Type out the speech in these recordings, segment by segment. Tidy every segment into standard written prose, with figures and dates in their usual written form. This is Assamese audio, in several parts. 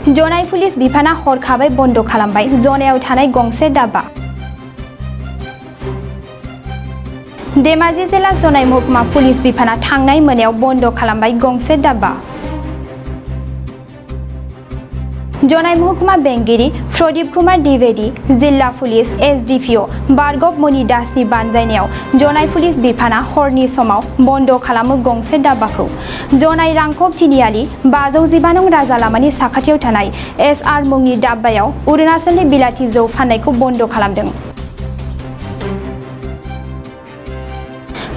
जनाय पुलिस बिफाना हरखाबै बन्द खालामबाय जनायाव थानाय गंसे दाबा। धेमाजि जिल्ला जनाय महकुमा पुलिस बिफाना थांनाय मोनायाव बन्द खालामबाय गंसे दाबा। जनाय महकुमा बेंगिरि प्रदीप कुमार द्विवेदी जिल्ला पुलिस एसडीपीओ बारगब मणि दासनि बानजायनायाव जनाय पुलिस बिफाना हरनि समाव बन्द खालामो गंसे दाबाखौ। जनाय रांखब तिनिआलि 515 नं राजा लामानि साखाथियाव थानाय एसआर मुंनि दाब्बायाव अरुणाचलनि बिलाथि जौ फाननायखौ बन्द खालामदों।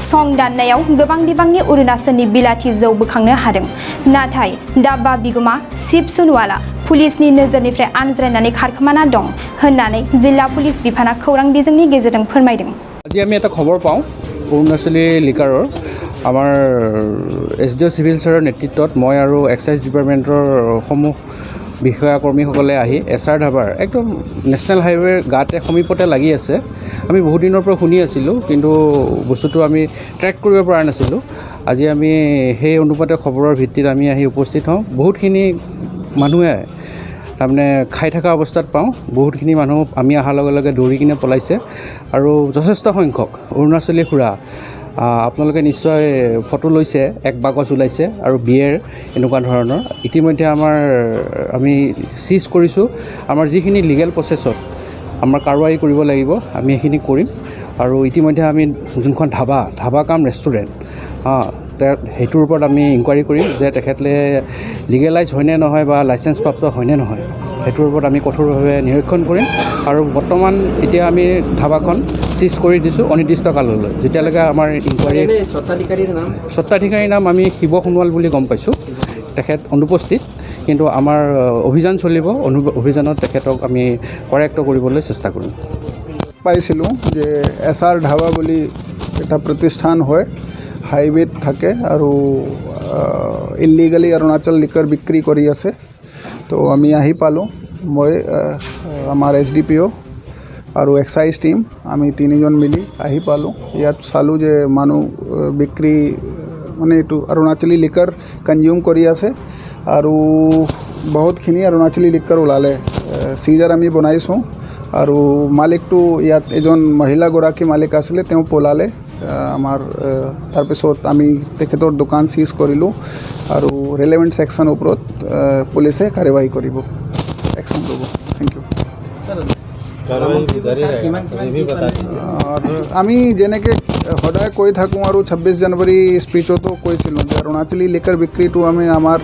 सं दाननायाव गोबां बिबांनि अरुणाचलनि बिलाथि जौ बोखांनो हादों। नाथाय दाब्बा बिगुमा शिव सुनवाला पुलिसनि नोजोरनिफ्राय आनज्रायनानै खारखोमाना दं होननानै जिल्ला पुलिस बिफाना खौरां बिजोंनि गेजेरजों फोरमायदों। আজি আমি এটা খবৰ পাওঁ অৰুণাচলী লিকাৰৰ আমাৰ এছডিঅ' চিভিল ছাৰৰ নেতৃত্বত মই আৰু এক্সাইজ ডিপাৰ্টমেণ্টৰ সমূহ বিষয়া কৰ্মীসকলে আহি এছআৰ ধাবাৰ একদম নেশ্যনেল হাইৱেৰ গাতে সমীপতে লাগি আছে। আমি বহুত দিনৰ পৰা শুনি আছিলোঁ কিন্তু বস্তুটো আমি ট্ৰেক কৰিব পৰা নাছিলোঁ। আজি আমি সেই অনুপাতে খবৰৰ ভিত্তিত আমি আহি উপস্থিত হওঁ। বহুতখিনি মানুহে তাৰমানে খাই থকা অৱস্থাত পাওঁ। বহুতখিনি মানুহ আমি অহাৰ লগে লগে দৌৰি কিনে পলাইছে আৰু যথেষ্ট সংখ্যক অৰুণাচলী খুৰা আপোনালোকে নিশ্চয় ফটো লৈছে, এক বাকচ ওলাইছে আৰু বিয়েৰ এনেকুৱা ধৰণৰ। ইতিমধ্যে আমি চিজ কৰিছোঁ। আমাৰ যিখিনি লিগেল প্ৰচেছত আমাৰ কাৰৱাই কৰিব লাগিব আমি সেইখিনি কৰিম আৰু ইতিমধ্যে আমি যোনখন ধাবা কাম ৰেষ্টুৰেণ্ট সেইটোৰ ওপৰত আমি ইনকুৱাৰী কৰিম যে তেখেতলে লিগেলাইজ হয়নে নহয় বা লাইচেঞ্চ প্ৰাপ্ত হয়নে নহয় সেইটোৰ ওপৰত আমি কঠোৰভাৱে নিৰীক্ষণ কৰিম আৰু বৰ্তমান এতিয়া আমি ধাবাখন চিজ কৰি দিছোঁ অনিৰ্দিষ্ট কাললৈ। যেতিয়ালৈকে আমাৰ ইনকুৱাৰী স্বত্বাধিকাৰীৰ নাম আমি শিৱ সোণোৱাল বুলি গম পাইছোঁ। তেখেত অনুপস্থিত কিন্তু আমাৰ অভিযান চলিব। অভিযানত তেখেতক আমি কৰেক্ট কৰিবলৈ চেষ্টা কৰিম। পাইছিলোঁ যে এছআৰ ধাবা বুলি এটা প্ৰতিষ্ঠান হয়, হাইৱেত থাকে আৰু ইলিগেলি অৰুণাচল লিকাৰ বিক্ৰী কৰি আছে। তো আমি আহি পালোঁ, মই আমাৰ এছডিপিঅ' আৰু এক্সাইজ টীম আমি তিনিজন মিলি আহি পালোঁ। ইয়াত চালোঁ যে মানুহ বিক্ৰী মানে এইটো অৰুণাচলী লিকাৰ কনজিউম কৰি আছে আৰু বহুতখিনি অৰুণাচলী লিকাৰ ওলালে। চিজাৰ আমি বনাইছোঁ আৰু মালিকটো ইয়াত এজন মহিলাগৰাকী মালিক আছিলে, তেওঁ পলালে। আমাৰ তাৰপিছত আমি তেখেতৰ দোকান চিজ কৰিলোঁ আৰু ৰিলেভেণ্ট ছেকশ্যনৰ ওপৰত পুলিচে কাৰ্যবাহী কৰিব, একশ্যন ল'ব। Thank you. আমি যেনেকৈ সদায় কৈ থাকোঁ আৰু 26 জানুৱাৰী স্পীচতো কৈছিলোঁ যে অৰুণাচলী লিকাৰ বিক্ৰীটো আমি আমাৰ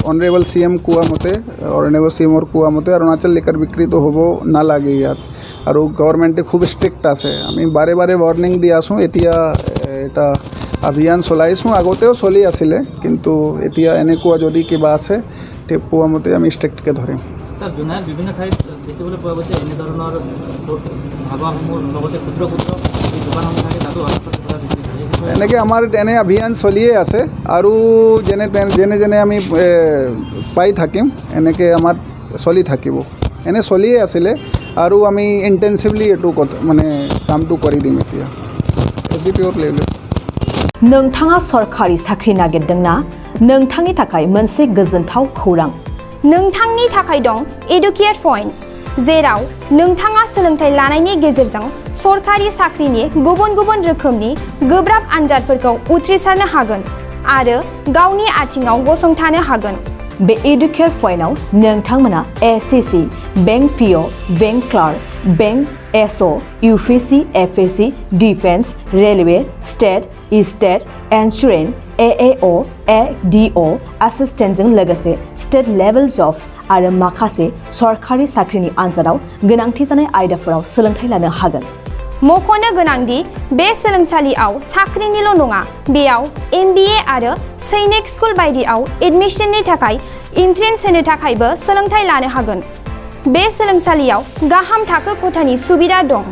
অনাৰেবল CM কোৱা মতে অৰুণাচল লিকাৰ বিক্ৰীটো হ'ব নালাগে ইয়াত আৰু গভৰ্ণমেণ্টে খুব ষ্ট্ৰিক্ট আছে। আমি বাৰে বাৰে ৱাৰ্ণিং দি আছোঁ। এতিয়া এটা অভিযান চলাইছোঁ, আগতেও চলি আছিলে কিন্তু এতিয়া এনেকুৱা যদি কিবা আছে তে পোৱা মতে আমি ষ্ট্ৰিক্টকৈ ধৰিম। বিভিন্ন ঠাইত দেখিবলৈ পোৱা গৈছে এনেধৰণৰ ধাবাসমূহ লগতে ক্ষুদ্ৰ দোকানসমূহ থাকে তাতো এনেকৈ আমাৰ এনে অভিযান চলিয়ে আছে আৰু যেনে আমি পাই থাকিম এনেকৈ আমাৰ চলি থাকিব। এনে চলিয়ে আছিলে আৰু আমি ইণ্টেনচিভলি এইটো মানে কামটো কৰি দিম এতিয়া এছডিপিঅ'ৰ লেভেলত। नोंथाङा सरकारि साख्रि नागिरदोंना? नोंथांनि थाखाय मोनसे गोजोनथाव खौरां। नोंथांनि थाखाय दं एडुकेट पइन्ट, जेराव नोंथाङा सोलोंथाइ लानायनि गेजेरजों सरकारि साख्रिनि गुबुन गुबुन रोखोमनि गोब्राब आनजादफोरखौ उथ्रिसारनो हागोन आरो गावनि आथिङाव गसंथानो हागोन। बे एडुकेट पइन्टआव नोंथांमोना SCC, bank PO, bank clerk, bank SO, UPC, FAC, defence, railway, state insurance, AAO, ADO एसिस्टेन्टजों लोगोसे स्टेट लेभेल जब आरो माखासे सरकारि साख्रिनि आनजादाव गोनांथि जानाय आयदाफोराव सोलोंथाइ लानो हागोन। मख'नो गोनांदि बे सोलोंसालियाव साख्रिनिल' नङा, बेयाव MBA आरो सैनिक स्कुल बायदियाव एडमिशननि थाखाय एन्ट्रेन्स होनो थाखायबो सोलोंथाइ लानो हागोन। बे सोलोंसालियाव गाहाम थाखो खथानि सुबिदा दं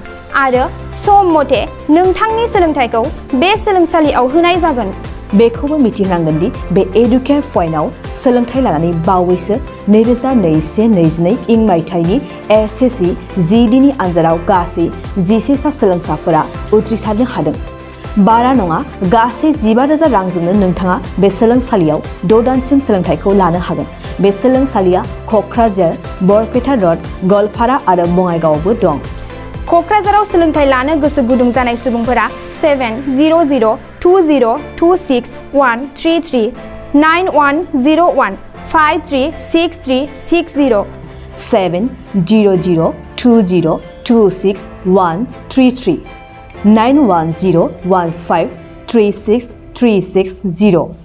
आरो सम मथे नोंथांनि सोलोंथाइखौ बे सोलोंसालियाव होनाय जागोन। बेखौबो मिथिनांगोन दि बे एडुकेट पइन्टआव सोलोंथाइ लानानै बावैसो 2021-22 इं मायथाइनि SCC GDनि आनजादाव गासै 11 सा सोलोंसाफोरा उथ्रिसारनो हादों। बारा नङा, गासै 15,000 रांजोंनो नोंथाङा बे सोलोंसालियाव 6 दानसिम सोलोंथाइखौ लानो हागोन। बे सोलोंसालिया क'क्राझार बरपेटा रड गलपारा आरो बङाइगावआवबो दं। क'क्राझाराव सोलोंथाइ लानो गोसो गुदुं जानाय सुबुंफोरा 70020261333 9101536360 70020261333 9101536360